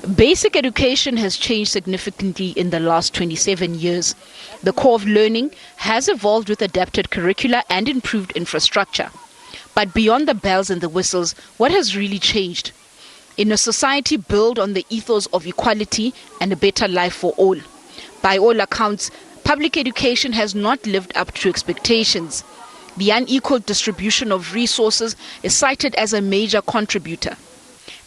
Basic education has changed significantly in the last 27 years. The core of learning has evolved with adapted curricula and improved infrastructure. But beyond the bells and the whistles, what has really changed? In a society built on the ethos of equality and a better life for all. By all accounts, public education has not lived up to expectations. The unequal distribution of resources is cited as a major contributor.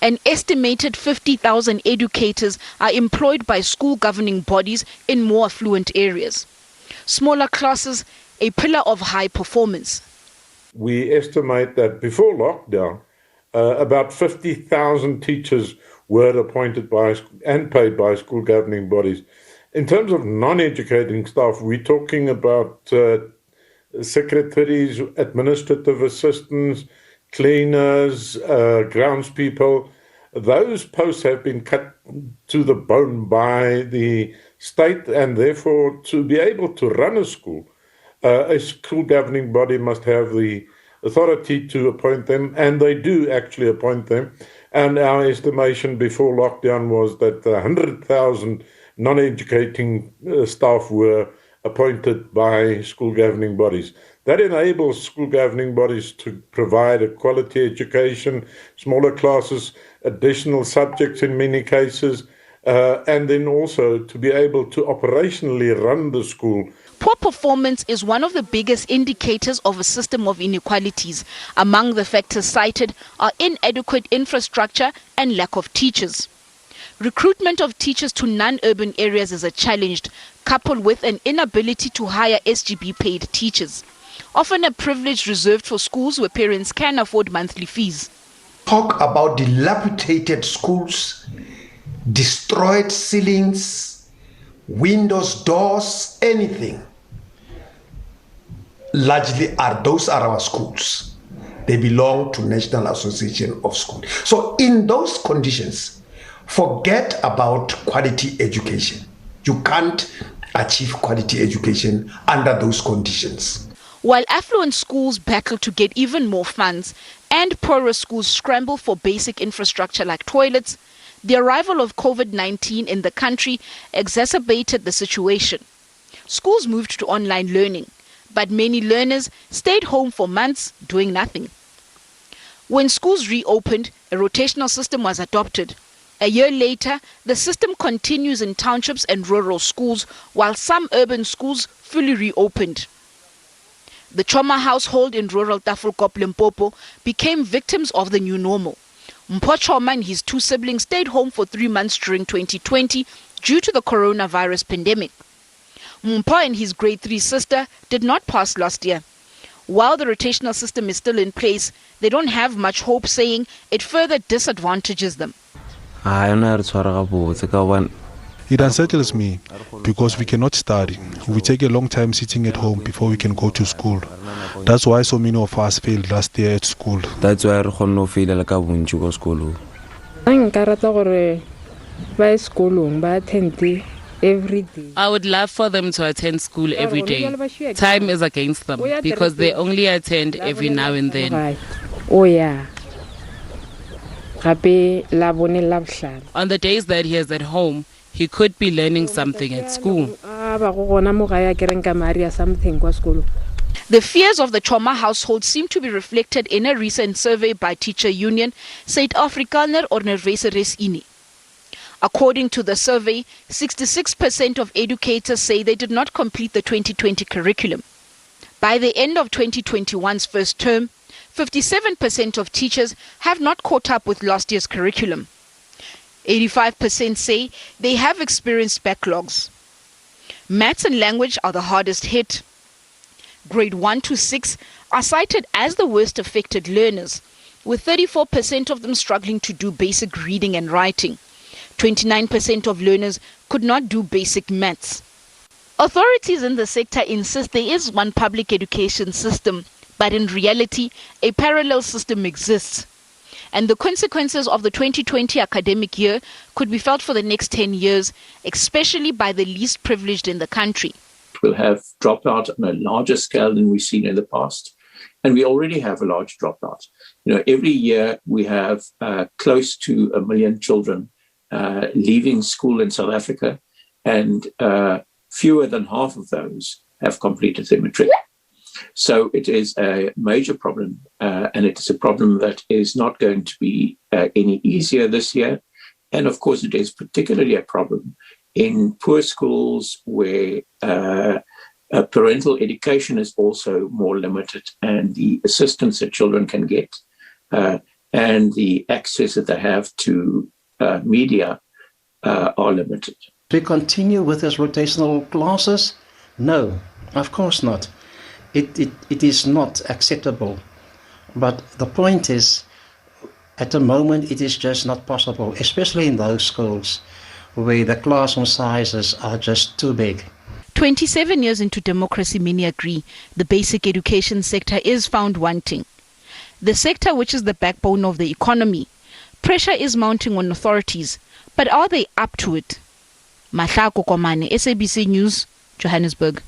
An estimated 50,000 educators are employed by school governing bodies in more affluent areas. Smaller classes, a pillar of high performance. We estimate that before lockdown, about 50,000 teachers were appointed by and paid by school governing bodies. In terms of non-educating staff, we're talking about secretaries, administrative assistants, cleaners, groundspeople. Those posts have been cut to the bone by the state, and therefore to be able to run a school governing body must have the authority to appoint them, and they do actually appoint them. And our estimation before lockdown was that 100,000 non-educating staff were appointed by school governing bodies. That enables school governing bodies to provide a quality education, smaller classes, additional subjects in many cases, and then also to be able to operationally run the school. Poor performance is one of the biggest indicators of a system of inequalities. Among the factors cited are inadequate infrastructure and lack of teachers. Recruitment of teachers to non-urban areas is a challenge, coupled with an inability to hire SGB-paid teachers, often a privilege reserved for schools where parents can afford monthly fees. Talk about dilapidated schools, destroyed ceilings, windows, doors, anything. Largely those are our schools. They belong to National Association of Schools. So in those conditions, forget about quality education. You can't achieve quality education under those conditions. While affluent schools battle to get even more funds and poorer schools scramble for basic infrastructure like toilets, the arrival of COVID-19 in the country exacerbated the situation. Schools moved to online learning, but many learners stayed home for months doing nothing. When schools reopened, a rotational system was adopted. A year later, the system continues in townships and rural schools, while some urban schools fully reopened. The Choma household in rural Tafelkop, Limpopo became victims of the new normal. Mpho Choma and his two siblings stayed home for 3 months during 2020 due to the coronavirus pandemic. Mpho and his grade 3 sister did not pass last year. While the rotational system is still in place, they don't have much hope, saying it further disadvantages them. It unsettles me because we cannot study. We take a long time sitting at home before we can go to school. That's why so many of us failed last year at school. That's why I fail like a school. Every day. I would love for them to attend school every day. Time is against them because they only attend every now and then. Oh yeah. On the days that he is at home, he could be learning something at school. The fears of the Choma household seem to be reflected in a recent survey by Teacher Union, Suid-Afrikaner Onderwyseres Unie. According to the survey, 66% of educators say they did not complete the 2020 curriculum. By the end of 2021's first term, 57% of teachers have not caught up with last year's curriculum. 85% say they have experienced backlogs. Maths and language are the hardest hit. Grade 1 to 6 are cited as the worst affected learners, with 34% of them struggling to do basic reading and writing. 29% of learners could not do basic maths. Authorities in the sector insist there is one public education system, but in reality, a parallel system exists. And the consequences of the 2020 academic year could be felt for the next 10 years, especially by the least privileged in the country. We'll have dropout on a larger scale than we've seen in the past. And we already have a large dropout. Every year we have close to 1 million children leaving school in South Africa, and fewer than half of those have completed their matric. So it is a major problem, and it is a problem that is not going to be any easier this year. And of course, it is particularly a problem in poor schools where parental education is also more limited, and the assistance that children can get and the access that they have to media are limited. We continue with these rotational classes? No, of course not. It is not acceptable. But the point is, at the moment, it is just not possible, especially in those schools where the classroom sizes are just too big. 27 years into democracy, many agree the basic education sector is found wanting. The sector, which is the backbone of the economy, pressure is mounting on authorities, but are they up to it? MAHLAKO KOMANE, SABC News, Johannesburg.